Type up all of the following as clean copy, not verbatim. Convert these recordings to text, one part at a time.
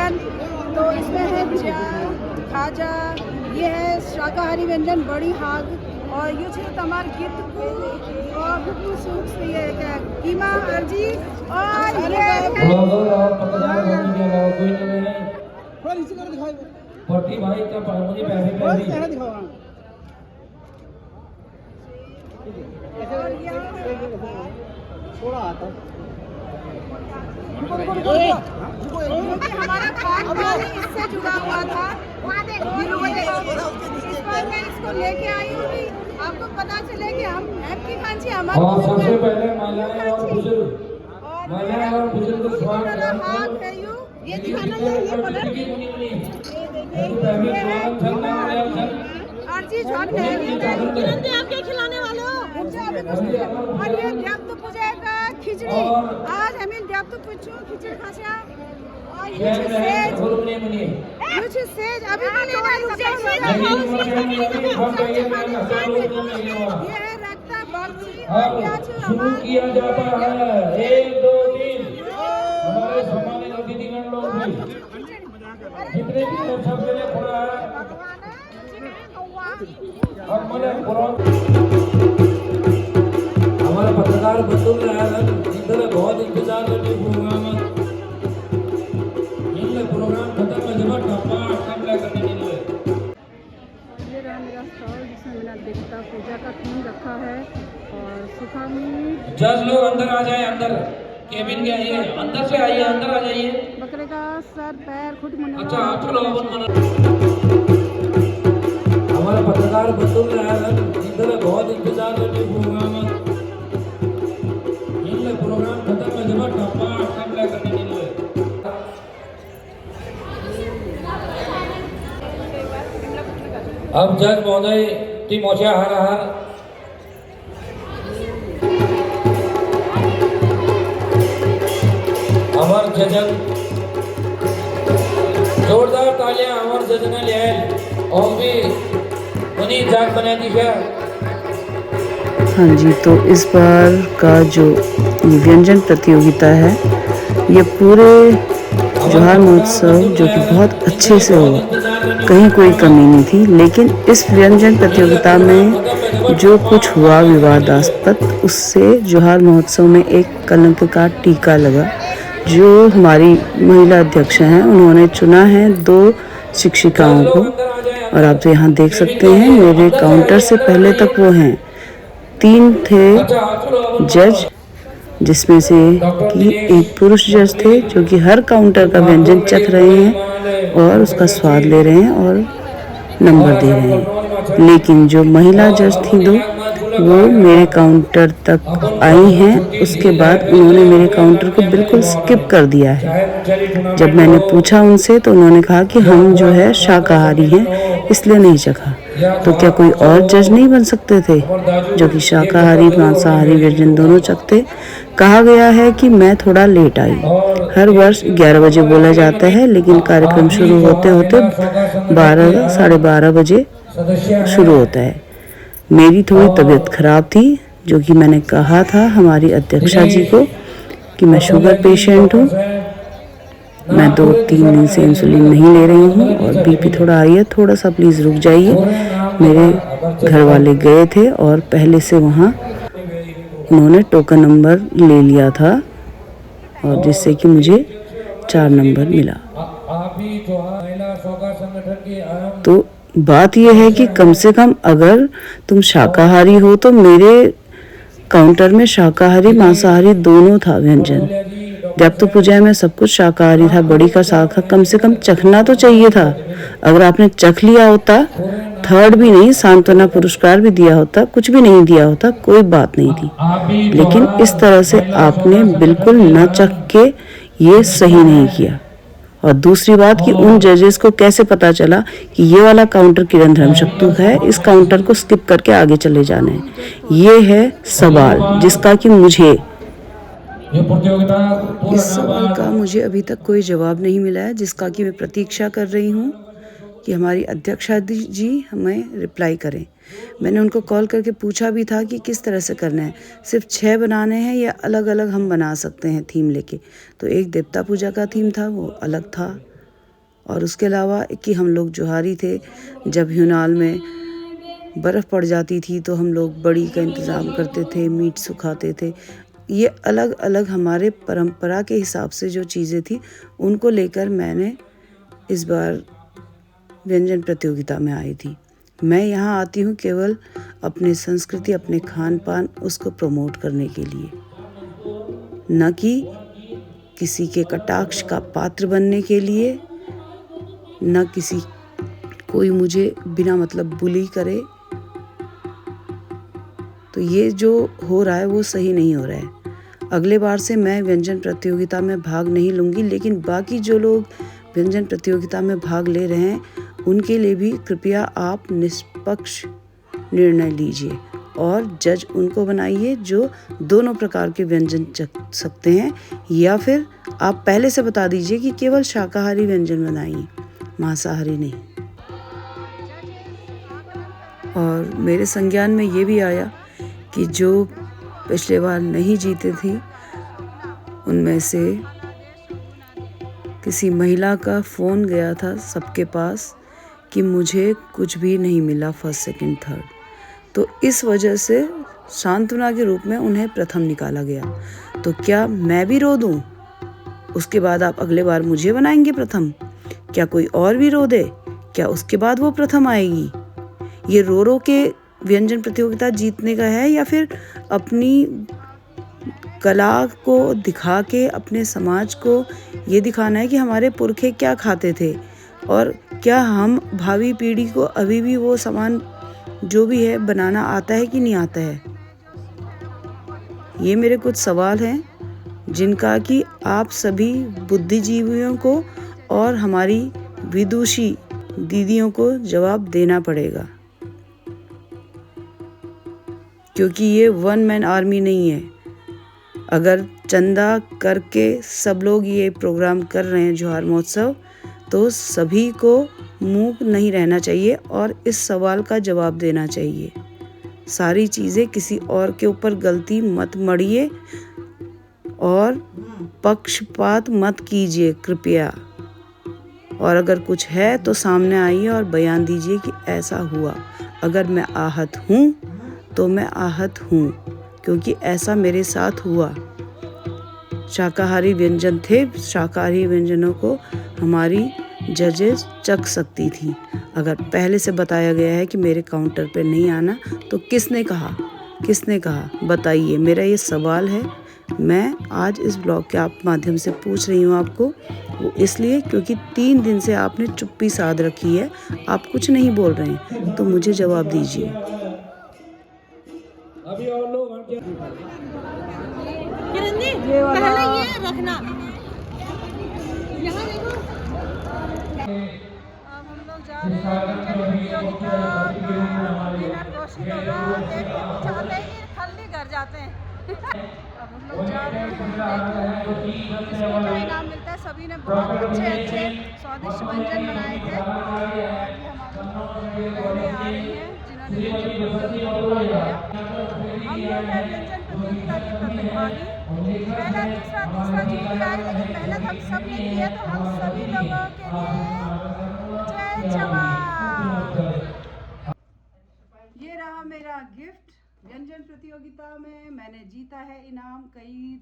व्यंजन। तो इसमें है जा, खाजा, ये है शाकाहारी व्यंजन बड़ी हाग और ये છે તમાર ગીતકુ और ગુકુ सूप से ये कीमा अर्जी और ये फोर्टी भाई का मुझे पैसे थोड़ा आता क्योंकि हमारा खान इससे जुड़ा हुआ था। इस बार मैं इसको लेके आई हूँ कि आपको पता चले कि हम की खांची हमारे सबसे पहले महिलाएं और बुजुर्ग हाथ है ये दिखाना है ये कलर अर्जी झट है आपके खिलाने वाले हो और ये देवतु पूजा का खिचड़ी आज हमें देवतु पूछो खिचड़ी खासा और ये सेज अभी भी लेना ये है रक्ता बर्फी और प्याज शुरू किया जाता है 1 2 3 हमारे सम्मानित अतिथिगण लोग भी जितने भी दर्शक मेरे खुला है हमारे पत्रकार बंधु इधर बहुत इंतजार करके प्रोग्राम प्रोग्राम खत्म में जब टप्पा करने के लिए ये रहा मेरा स्टॉल जिसमें मैंने देवता पूजा का थीम रखा है और सुखा में जज लोग अंदर आ जाए अंदर केबिन के आइए अंदर से आइए अंदर आ जाइए बकरे का सर पैर खुद मुंह अच्छा चलो हमारे पत्रकार बंधु इधर बहुत इंतजार करके प्रोग्राम खत्म में जब टप्पा करने के लिए अब जज महोदय ती मोर्चा हार अमर जजन जोरदार तालियां अमर जजन ले और भी उन्हीं जाग बना दी है। हाँ जी, तो इस बार का जो व्यंजन प्रतियोगिता है ये पूरे जोहार महोत्सव जो कि बहुत अच्छे से हुआ, कहीं कोई कमी नहीं थी। लेकिन इस व्यंजन प्रतियोगिता में जो कुछ हुआ विवादास्पद, उससे जोहार महोत्सव में एक कलंक का टीका लगा। जो हमारी महिला अध्यक्ष हैं उन्होंने चुना है 2 शिक्षिकाओं को और आप तो यहाँ देख सकते हैं मेरे काउंटर से पहले तक वो हैं 3 थे जज, जिसमें से कि एक पुरुष जज थे जो कि हर काउंटर का व्यंजन चख रहे हैं और उसका स्वाद ले रहे हैं और नंबर दे रहे हैं। लेकिन जो महिला जज थी 2 वो मेरे काउंटर तक आई हैं, उसके बाद उन्होंने मेरे काउंटर को बिल्कुल स्किप कर दिया है। जब मैंने पूछा उनसे तो उन्होंने कहा कि हम जो है शाकाहारी हैं इसलिए नहीं चखा। तो क्या कोई और जज नहीं बन सकते थे जो कि शाकाहारी मांसाहारी व्यंजन दोनों चखते? कहा गया है कि मैं थोड़ा लेट आई। हर वर्ष 11 बजे बोला जाता है, लेकिन कार्यक्रम शुरू होते होते 12 साढ़े 12 बजे शुरू होता है। मेरी थोड़ी तबीयत खराब थी, जो कि मैंने कहा था हमारी अध्यक्षा जी को कि मैं शुगर पेशेंट हूँ, मैं 2-3 दिन से इंसुलिन नहीं ले रही हूँ और बीपी थोड़ा आई है, थोड़ा सा प्लीज़ रुक जाइए। मेरे घर वाले गए थे और पहले से वहाँ उन्होंने टोकन नंबर ले लिया था और जिससे कि मुझे 4 नंबर मिला। तो बात यह है कि कम से कम अगर तुम शाकाहारी हो तो मेरे काउंटर में शाकाहारी मांसाहारी दोनों था व्यंजन। जब तो पूजा में सब कुछ शाकाहारी था, बड़ी का साग था, कम से कम चखना तो चाहिए था। अगर आपने चख लिया होता, 3rd भी नहीं सांत्वना पुरस्कार भी दिया होता, कुछ भी नहीं दिया होता, कोई बात नहीं थी। लेकिन इस तरह से आपने बिल्कुल न चख के ये सही नहीं किया। और दूसरी बात कि उन जजेस को कैसे पता चला कि ये वाला काउंटर किरण धर्मशक्तु है, इस काउंटर को स्किप करके आगे चले जाना है। ये है सवाल जिसका कि मुझे इस सवाल का मुझे अभी तक कोई जवाब नहीं मिला है, जिसका कि मैं प्रतीक्षा कर रही हूँ कि हमारी अध्यक्षा जी हमें रिप्लाई करें। मैंने उनको कॉल करके पूछा भी था कि किस तरह से करना है, सिर्फ 6 बनाने हैं या अलग अलग हम बना सकते हैं थीम लेके। तो एक देवता पूजा का थीम था, वो अलग था, और उसके अलावा कि हम लोग जोहारी थे, जब ह्यूनाल में बर्फ़ पड़ जाती थी तो हम लोग बड़ी का इंतज़ाम करते थे, मीट सुखाते थे। ये अलग अलग हमारे परंपरा के हिसाब से जो चीज़ें थी उनको लेकर मैंने इस बार व्यंजन प्रतियोगिता में आई थी। मैं यहाँ आती हूँ केवल अपनी संस्कृति, अपने खान पान उसको प्रमोट करने के लिए, न कि किसी के कटाक्ष का पात्र बनने के लिए, न किसी कोई मुझे बिना मतलब बुली करे। तो ये जो हो रहा है वो सही नहीं हो रहा है। अगले बार से मैं व्यंजन प्रतियोगिता में भाग नहीं लूँगी, लेकिन बाकी जो लोग व्यंजन प्रतियोगिता में भाग ले रहे हैं उनके लिए भी कृपया आप निष्पक्ष निर्णय लीजिए और जज उनको बनाइए जो दोनों प्रकार के व्यंजन चख सकते हैं, या फिर आप पहले से बता दीजिए कि केवल शाकाहारी व्यंजन बनाइए, मांसाहारी नहीं। और मेरे संज्ञान में ये भी आया कि जो पिछले बार नहीं जीते थी उनमें से किसी महिला का फ़ोन गया था सबके पास कि मुझे कुछ भी नहीं मिला फर्स्ट सेकंड थर्ड, तो इस वजह से सांत्वना के रूप में उन्हें प्रथम निकाला गया। तो क्या मैं भी रो दूं? उसके बाद आप अगले बार मुझे बनाएंगे प्रथम? क्या कोई और भी रो दे? क्या उसके बाद वो प्रथम आएगी? ये रो रो के व्यंजन प्रतियोगिता जीतने का है, या फिर अपनी कला को दिखा के अपने समाज को ये दिखाना है कि हमारे पुरखे क्या खाते थे और क्या हम भावी पीढ़ी को अभी भी वो सामान जो भी है बनाना आता है कि नहीं आता है? ये मेरे कुछ सवाल हैं जिनका कि आप सभी बुद्धिजीवियों को और हमारी विदुषी दीदियों को जवाब देना पड़ेगा, क्योंकि ये वन मैन आर्मी नहीं है। अगर चंदा करके सब लोग ये प्रोग्राम कर रहे हैं जोहार महोत्सव, तो सभी को मूक नहीं रहना चाहिए और इस सवाल का जवाब देना चाहिए। सारी चीज़ें किसी और के ऊपर गलती मत मढ़िए और पक्षपात मत कीजिए कृपया। और अगर कुछ है तो सामने आइए और बयान दीजिए कि ऐसा हुआ। अगर मैं आहत हूँ तो मैं आहत हूँ, क्योंकि ऐसा मेरे साथ हुआ। शाकाहारी व्यंजन थे, शाकाहारी व्यंजनों को हमारी जजेस चख सकती थी। अगर पहले से बताया गया है कि मेरे काउंटर पे नहीं आना, तो किसने कहा बताइए। मेरा ये सवाल है। मैं आज इस ब्लॉग के आप माध्यम से पूछ रही हूँ आपको, वो इसलिए क्योंकि 3 दिन से आपने चुप्पी साध रखी है, आप कुछ नहीं बोल रहे हैं, तो मुझे जवाब दीजिए। अभी और लोग ये वाला पहले ये रखना। यहाँ देखो। अब हम लोग जा रहे हैं व्यंजन प्रतियोगिता का विनर घोषित होगा। देखते कुछ आते ही खल्ली घर जाते हैं। अब हम लोग जा रहे हैं, देखिए किसको क्या इनाम मिलता है। सभी ने बहुत अच्छे स्वादिष्ट व्यंजन बनाए थे और ये हमारी बहनें आ रही हैं जिन्होंने व्यंजन प्रतियोगिता में भाग लिया। हम लोग हैं व्यंजन प्रतियोगिता के प्रतिभागी। पहला दूसरा तीसरा जीत गया है, लेकिन मेहनत हम सब ने की है, तो हम सभी लोगों के लिए जय जवान। ये रहा मेरा गिफ्ट। व्यंजन प्रतियोगिता में मैंने जीता है इनाम। कई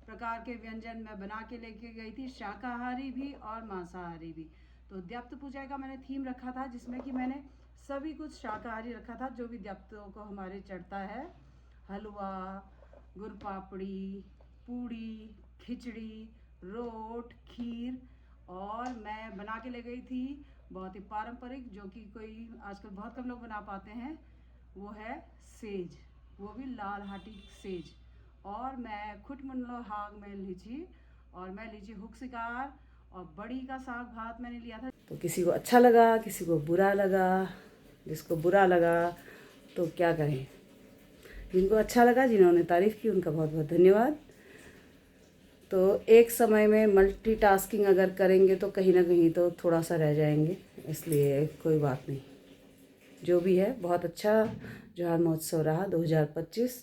प्रकार के व्यंजन मैं बना के लेके गई थी, शाकाहारी भी और मांसाहारी भी। तो द्यप्त पूजा का मैंने थीम रखा था, जिसमें कि मैंने सभी कुछ शाकाहारी रखा था जो भी द्यप्तों को हमारे चढ़ता है। हलवा, गुड़ पापड़ी, पूड़ी, खिचड़ी, रोट, खीर, और मैं बना के ले गई थी बहुत ही पारंपरिक, जो कि कोई आजकल बहुत कम लोग बना पाते हैं, वो है सेज, वो भी लाल हाटी सेज। और मैं खुटमुंडलो हाग में लीची, और मैं लीची हुक शिकार और बड़ी का साग भात मैंने लिया था। तो किसी को अच्छा लगा, किसी को बुरा लगा। जिसको बुरा लगा तो क्या करें, जिनको अच्छा लगा, जिन्होंने तारीफ़ की, उनका बहुत बहुत धन्यवाद। तो एक समय में मल्टीटास्किंग अगर करेंगे तो कहीं ना कहीं तो थोड़ा सा रह जाएंगे, इसलिए कोई बात नहीं। जो भी है बहुत अच्छा जोहार महोत्सव रहा 2025।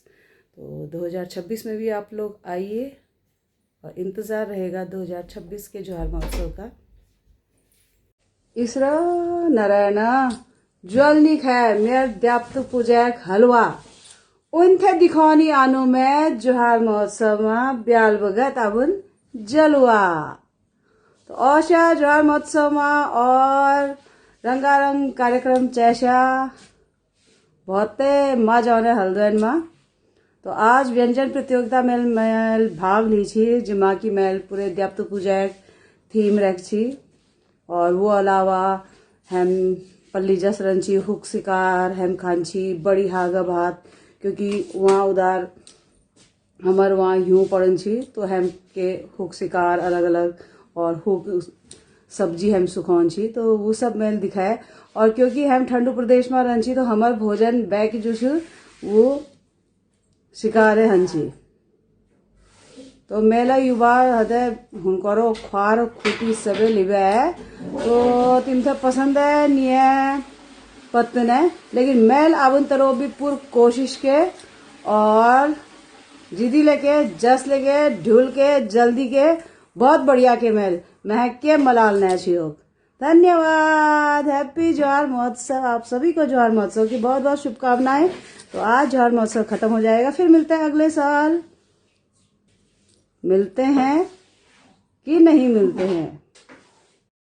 तो 2026 में भी आप लोग आइए और इंतज़ार रहेगा 2026 के जोहार महोत्सव का। इसरा नारायणा ज्वलनी खाए मेर द्याप्त पूजक हलवा उनथे दिखानी आनु में जोहार महोत्सव में ब्याल बगत अबुन जलवा तो औशा जोहार महोत्सव में और रंगारंग कार्यक्रम चैशा बहुत मजा आने हल्द्वानी में। तो आज व्यंजन प्रतियोगिता में मैं भाग ली छी जिमा की मैं पूरे द्याप्त पूजक थीम रख छी और वो अलावा हम पल्ली जसरन छी हुक शिकार हम खान छी बड़ी हागा भात क्योंकि वहाँ उधर हमार वहाँ यूं पड़न छी तो हम के हुक शिकार अलग अलग और हुक सब्जी हम सुखान छी तो वो सब मैंने दिखाए। और क्योंकि हम ठंडू प्रदेश में रहन छी तो हमार भोजन बैक जो छू वो शिकारे हंची तो मेला युवा हदे हुनकरो ख्वार खूटी सबे लिबे है तो तिमथे पसंद है नहीं है पत्तन है लेकिन मेल आबन तरो भी पूरी कोशिश के और जिदी लेके जस लेके ढूल के जल्दी के बहुत बढ़िया के मेल महक के मलाल नैशियोग। धन्यवाद। हैप्पी जोहार महोत्सव। आप सभी को जोहार महोत्सव की बहुत बहुत शुभकामनाएं। तो आज जोहार महोत्सव खत्म हो जाएगा, फिर मिलते हैं अगले साल। मिलते हैं कि नहीं मिलते हैं।